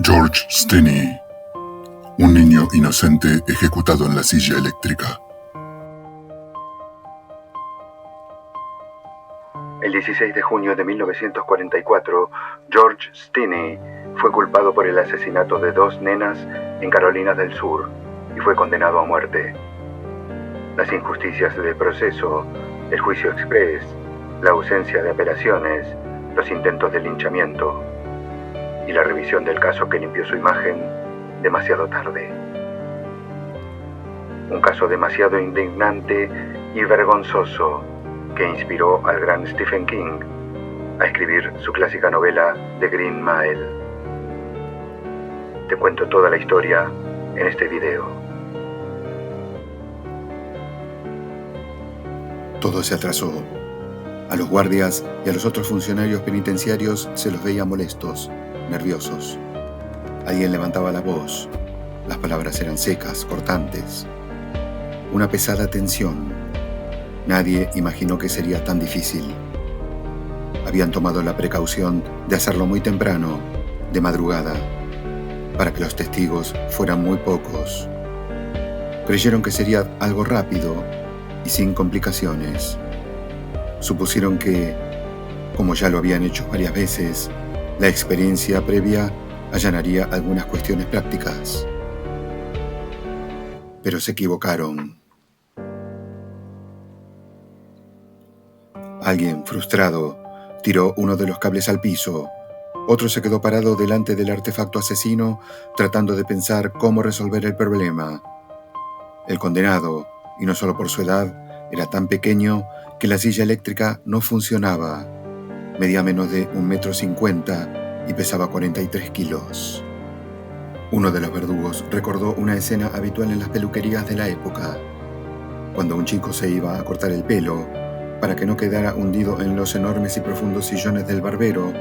George Stinney, un niño inocente ejecutado en la silla eléctrica. El 16 de junio de 1944, George Stinney fue culpado por el asesinato de 2 nenas en Carolina del Sur y fue condenado a muerte. Las injusticias del proceso, el juicio exprés, la ausencia de apelaciones, los intentos de linchamiento y la revisión del caso que limpió su imagen demasiado tarde. Un caso demasiado indignante y vergonzoso que inspiró al gran Stephen King a escribir su clásica novela The Green Mile. Te cuento toda la historia en este video. Todo se atrasó. A los guardias y a los otros funcionarios penitenciarios se los veía molestos, nerviosos. Alguien levantaba la voz. Las palabras eran secas, cortantes. Una pesada tensión. Nadie imaginó que sería tan difícil. Habían tomado la precaución de hacerlo muy temprano, de madrugada, para que los testigos fueran muy pocos. Creyeron que sería algo rápido y sin complicaciones. Supusieron que, como ya lo habían hecho varias veces, la experiencia previa allanaría algunas cuestiones prácticas. Pero se equivocaron. Alguien, frustrado, tiró uno de los cables al piso. Otro se quedó parado delante del artefacto asesino, tratando de pensar cómo resolver el problema. El condenado, y no solo por su edad, era tan pequeño que la silla eléctrica no funcionaba. Medía menos de 1,50 m y pesaba 43 kilos. Uno de los verdugos recordó una escena habitual en las peluquerías de la época. Cuando un chico se iba a cortar el pelo, para que no quedara hundido en los enormes y profundos sillones del barbero,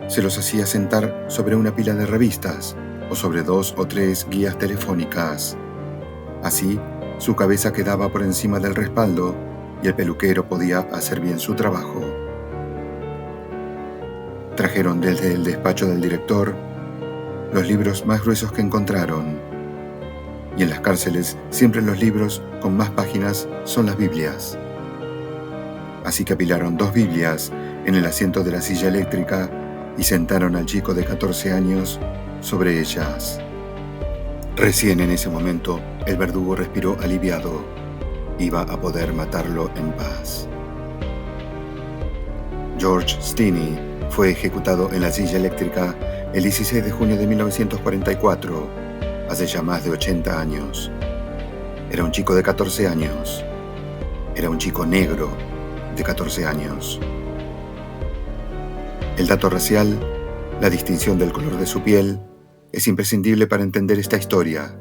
se los hacía sentar sobre una pila de revistas o sobre 2 o 3 guías telefónicas. Así, su cabeza quedaba por encima del respaldo y el peluquero podía hacer bien su trabajo. Trajeron desde el despacho del director los libros más gruesos que encontraron. Y en las cárceles siempre los libros con más páginas son las Biblias. Así que apilaron 2 Biblias en el asiento de la silla eléctrica y sentaron al chico de 14 años sobre ellas. Recién en ese momento, el verdugo respiró aliviado. Iba a poder matarlo en paz. George Stinney fue ejecutado en la silla eléctrica el 16 de junio de 1944, hace ya más de 80 años. Era un chico de 14 años. Era un chico negro de 14 años. El dato racial, la distinción del color de su piel, es imprescindible para entender esta historia.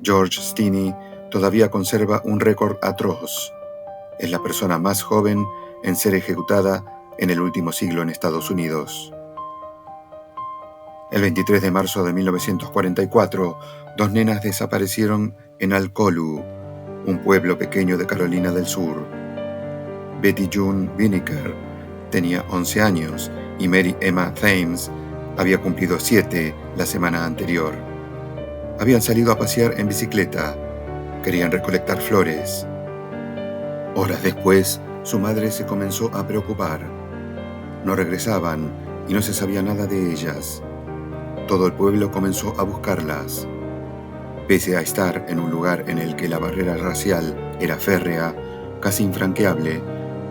George Stinney todavía conserva un récord atroz. Es la persona más joven en ser ejecutada en el último siglo en Estados Unidos. El 23 de marzo de 1944, 2 nenas desaparecieron en Alcolu, un pueblo pequeño de Carolina del Sur. Betty June Winokur tenía 11 años y Mary Emma Thames había cumplido 7 la semana anterior. Habían salido a pasear en bicicleta. Querían recolectar flores. Horas después, su madre se comenzó a preocupar. No regresaban y no se sabía nada de ellas. Todo el pueblo comenzó a buscarlas. Pese a estar en un lugar en el que la barrera racial era férrea, casi infranqueable,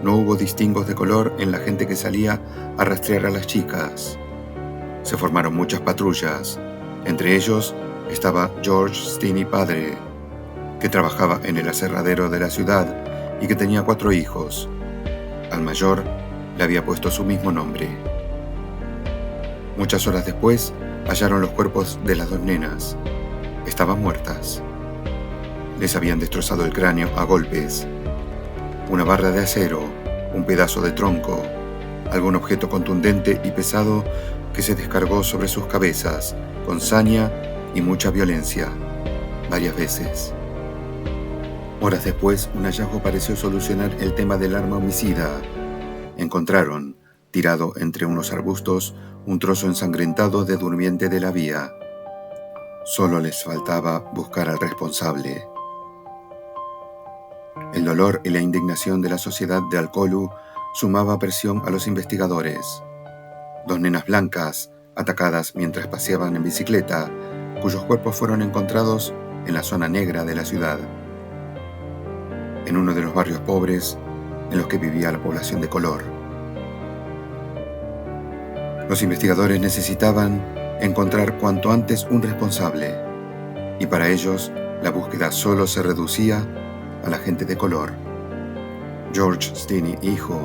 no hubo distingos de color en la gente que salía a rastrear a las chicas. Se formaron muchas patrullas. Entre ellos estaba George Stinney padre, que trabajaba en el aserradero de la ciudad y que tenía 4 hijos. Al mayor le había puesto su mismo nombre. Muchas horas después, hallaron los cuerpos de las 2 nenas. Estaban muertas. Les habían destrozado el cráneo a golpes. Una barra de acero, un pedazo de tronco, algún objeto contundente y pesado que se descargó sobre sus cabezas, con saña y mucha violencia, varias veces. Horas después, un hallazgo pareció solucionar el tema del arma homicida. Encontraron, tirado entre unos arbustos, un trozo ensangrentado de durmiente de la vía. Solo les faltaba buscar al responsable. El dolor y la indignación de la sociedad de Alcolu sumaba presión a los investigadores. 2 nenas blancas, atacadas mientras paseaban en bicicleta, cuyos cuerpos fueron encontrados en la zona negra de la ciudad, en uno de los barrios pobres en los que vivía la población de color. Los investigadores necesitaban encontrar cuanto antes un responsable, y para ellos la búsqueda solo se reducía a la gente de color. George Stinney, hijo,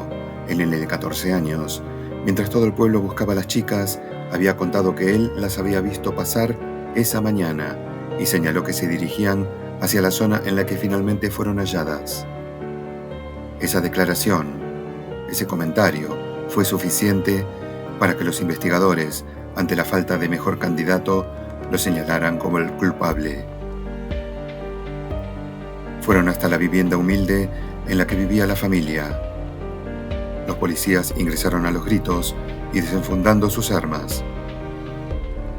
el nene de 14 años, mientras todo el pueblo buscaba a las chicas, había contado que él las había visto pasar esa mañana y señaló que se dirigían hacia la zona en la que finalmente fueron halladas. Esa declaración, ese comentario, fue suficiente para que los investigadores, ante la falta de mejor candidato, lo señalaran como el culpable. Fueron hasta la vivienda humilde en la que vivía la familia. Los policías ingresaron a los gritos y desenfundando sus armas.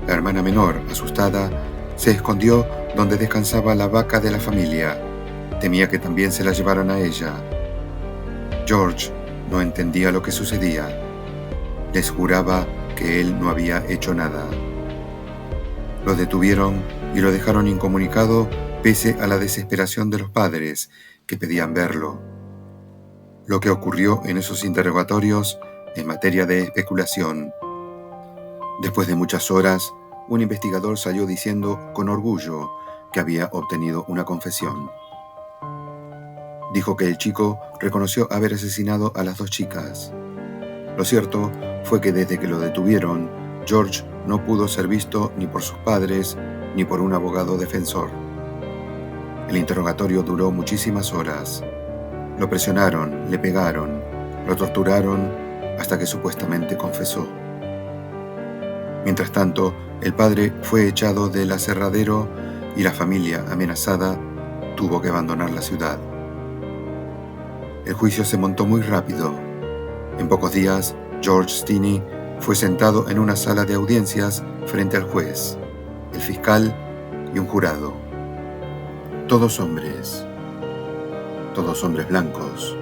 La hermana menor, asustada, se escondió donde descansaba la vaca de la familia. Temía que también se la llevaran a ella. George no entendía lo que sucedía. Les juraba que él no había hecho nada. Lo detuvieron y lo dejaron incomunicado pese a la desesperación de los padres que pedían verlo. Lo que ocurrió en esos interrogatorios es materia de especulación. Después de muchas horas, un investigador salió diciendo con orgullo que había obtenido una confesión. Dijo que el chico reconoció haber asesinado a las 2 chicas. Lo cierto fue que desde que lo detuvieron, George no pudo ser visto ni por sus padres ni por un abogado defensor. El interrogatorio duró muchísimas horas. Lo presionaron, le pegaron, lo torturaron hasta que supuestamente confesó. Mientras tanto, el padre fue echado del aserradero y la familia, amenazada, tuvo que abandonar la ciudad. El juicio se montó muy rápido. En pocos días, George Stinney fue sentado en una sala de audiencias frente al juez, el fiscal y un jurado. Todos hombres blancos.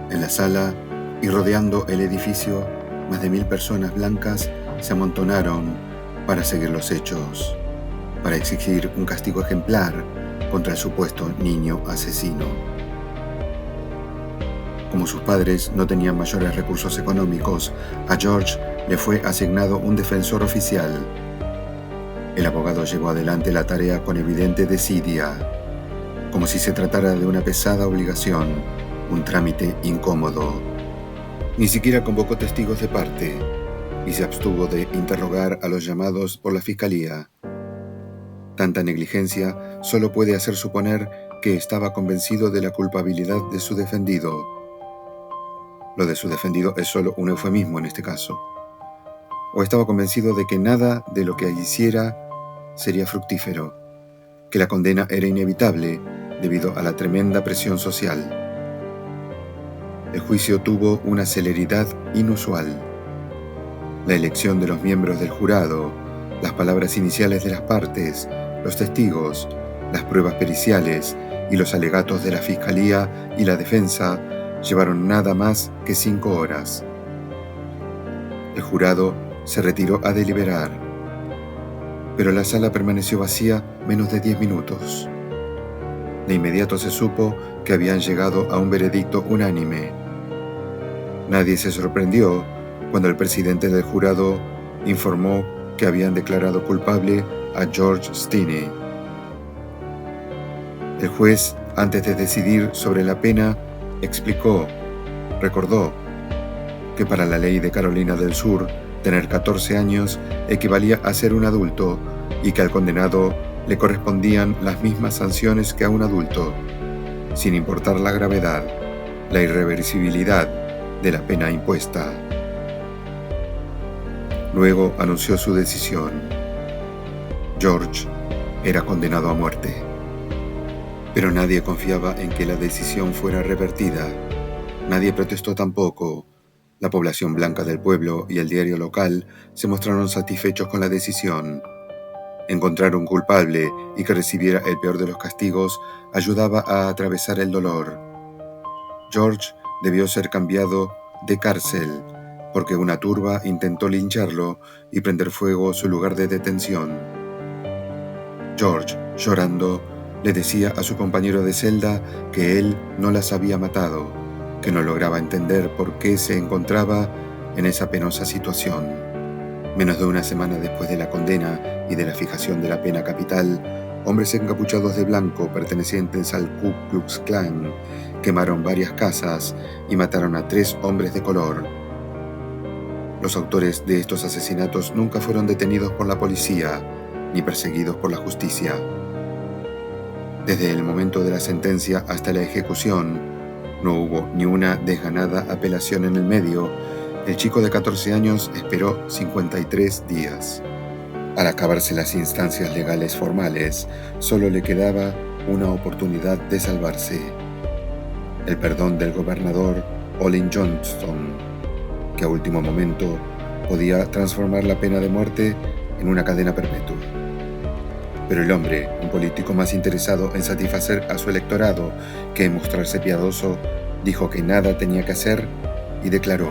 En la sala y rodeando el edificio, más de 1000 personas blancas se amontonaron para seguir los hechos, para exigir un castigo ejemplar contra el supuesto niño asesino. Como sus padres no tenían mayores recursos económicos, a George le fue asignado un defensor oficial. El abogado llevó adelante la tarea con evidente desidia, como si se tratara de una pesada obligación, un trámite incómodo. Ni siquiera convocó testigos de parte y se abstuvo de interrogar a los llamados por la fiscalía. Tanta negligencia solo puede hacer suponer que estaba convencido de la culpabilidad de su defendido. Lo de su defendido es solo un eufemismo en este caso. O estaba convencido de que nada de lo que hiciera sería fructífero, que la condena era inevitable debido a la tremenda presión social. El juicio tuvo una celeridad inusual. La elección de los miembros del jurado, las palabras iniciales de las partes, los testigos, las pruebas periciales y los alegatos de la fiscalía y la defensa llevaron nada más que 5 horas. El jurado se retiró a deliberar, pero la sala permaneció vacía menos de 10 minutos. De inmediato se supo que habían llegado a un veredicto unánime. Nadie se sorprendió cuando el presidente del jurado informó que habían declarado culpable a George Stinney. El juez, antes de decidir sobre la pena, recordó que para la ley de Carolina del Sur, tener 14 años equivalía a ser un adulto y que al condenado le correspondían las mismas sanciones que a un adulto, sin importar la gravedad, la irreversibilidad de la pena impuesta. Luego anunció su decisión. George era condenado a muerte. Pero nadie confiaba en que la decisión fuera revertida. Nadie protestó tampoco. La población blanca del pueblo y el diario local se mostraron satisfechos con la decisión. Encontrar un culpable y que recibiera el peor de los castigos ayudaba a atravesar el dolor. George debió ser cambiado de cárcel porque una turba intentó lincharlo y prender fuego su lugar de detención. George, llorando, le decía a su compañero de celda que él no las había matado, que no lograba entender por qué se encontraba en esa penosa situación. Menos de una semana después de la condena y de la fijación de la pena capital, hombres encapuchados de blanco pertenecientes al Ku Klux Klan quemaron varias casas y mataron a 3 hombres de color. Los autores de estos asesinatos nunca fueron detenidos por la policía ni perseguidos por la justicia. Desde el momento de la sentencia hasta la ejecución, no hubo ni una desganada apelación en el medio. El chico de 14 años esperó 53 días. Al acabarse las instancias legales formales, solo le quedaba una oportunidad de salvarse: el perdón del gobernador Olin Johnston, que a último momento podía transformar la pena de muerte en una cadena perpetua. Pero el hombre, un político más interesado en satisfacer a su electorado que en mostrarse piadoso, dijo que nada tenía que hacer y declaró: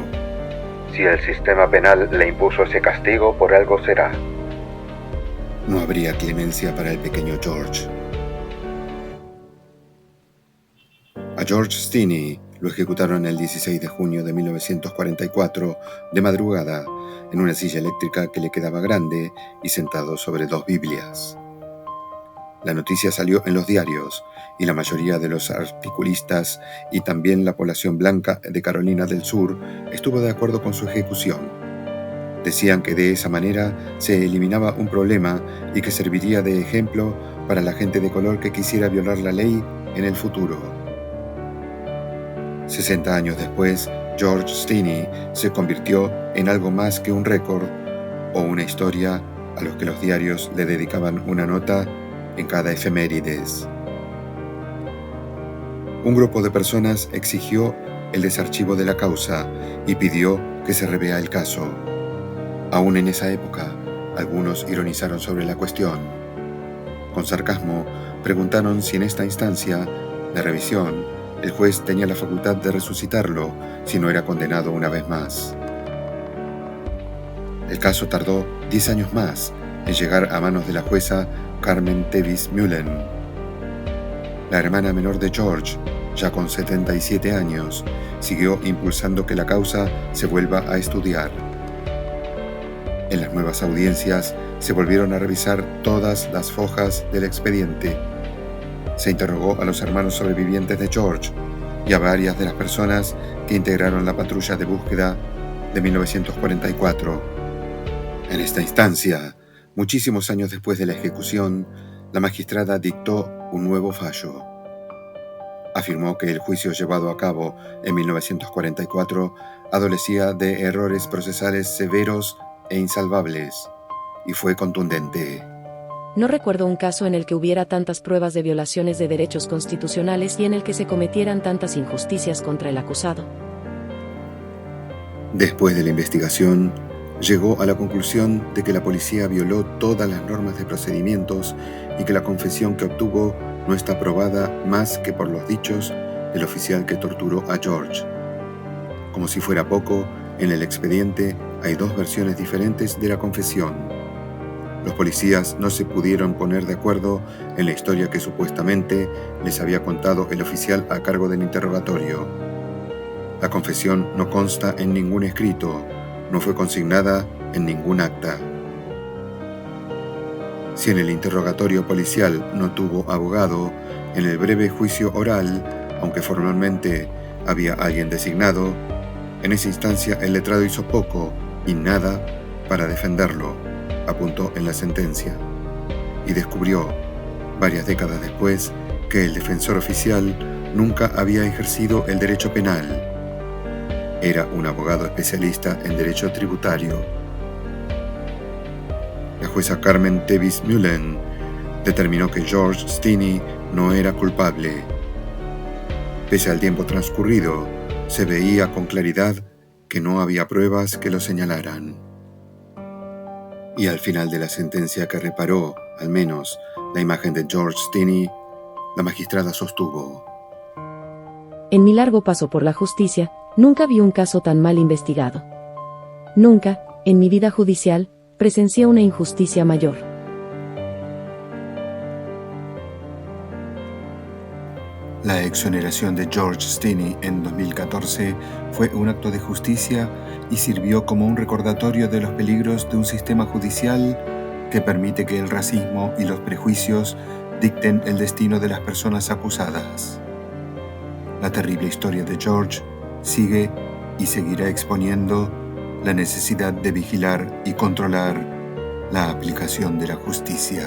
si el sistema penal le impuso ese castigo, por algo será. No habría clemencia para el pequeño George. A George Stinney lo ejecutaron el 16 de junio de 1944, de madrugada, en una silla eléctrica que le quedaba grande y sentado sobre 2 Biblias. La noticia salió en los diarios y la mayoría de los articulistas y también la población blanca de Carolina del Sur estuvo de acuerdo con su ejecución. Decían que de esa manera se eliminaba un problema y que serviría de ejemplo para la gente de color que quisiera violar la ley en el futuro. 60 años después, George Stinney se convirtió en algo más que un récord o una historia a los que los diarios le dedicaban una nota en cada efemérides. Un grupo de personas exigió el desarchivo de la causa y pidió que se revea el caso. Aún en esa época, algunos ironizaron sobre la cuestión. Con sarcasmo, preguntaron si en esta instancia de revisión el juez tenía la facultad de resucitarlo si no era condenado una vez más. El caso tardó 10 años más en llegar a manos de la jueza Carmen Tevis Mullen. La hermana menor de George, ya con 77 años, siguió impulsando que la causa se vuelva a estudiar. En las nuevas audiencias se volvieron a revisar todas las fojas del expediente. Se interrogó a los hermanos sobrevivientes de George y a varias de las personas que integraron la patrulla de búsqueda de 1944. En esta instancia, muchísimos años después de la ejecución, la magistrada dictó un nuevo fallo. Afirmó que el juicio llevado a cabo en 1944 adolecía de errores procesales severos e insalvables, y fue contundente. No recuerdo un caso en el que hubiera tantas pruebas de violaciones de derechos constitucionales y en el que se cometieran tantas injusticias contra el acusado. Después de la investigación, llegó a la conclusión de que la policía violó todas las normas de procedimientos y que la confesión que obtuvo no está probada más que por los dichos del oficial que torturó a George. Como si fuera poco, en el expediente hay 2 versiones diferentes de la confesión. Los policías no se pudieron poner de acuerdo en la historia que supuestamente les había contado el oficial a cargo del interrogatorio. La confesión no consta en ningún escrito, no fue consignada en ningún acta. Si en el interrogatorio policial no tuvo abogado, en el breve juicio oral, aunque formalmente había alguien designado, en esa instancia el letrado hizo poco y nada para defenderlo, apuntó en la sentencia, y descubrió, varias décadas después, que el defensor oficial nunca había ejercido el derecho penal. Era un abogado especialista en derecho tributario. La jueza Carmen Tevis Mullen determinó que George Stinney no era culpable. Pese al tiempo transcurrido, se veía con claridad que no había pruebas que lo señalaran. Y al final de la sentencia, que reparó, al menos, la imagen de George Stinney, la magistrada sostuvo: En mi largo paso por la justicia, nunca vi un caso tan mal investigado. Nunca, en mi vida judicial, presencié una injusticia mayor. La exoneración de George Stinney en 2014 fue un acto de justicia y sirvió como un recordatorio de los peligros de un sistema judicial que permite que el racismo y los prejuicios dicten el destino de las personas acusadas. La terrible historia de George sigue y seguirá exponiendo la necesidad de vigilar y controlar la aplicación de la justicia.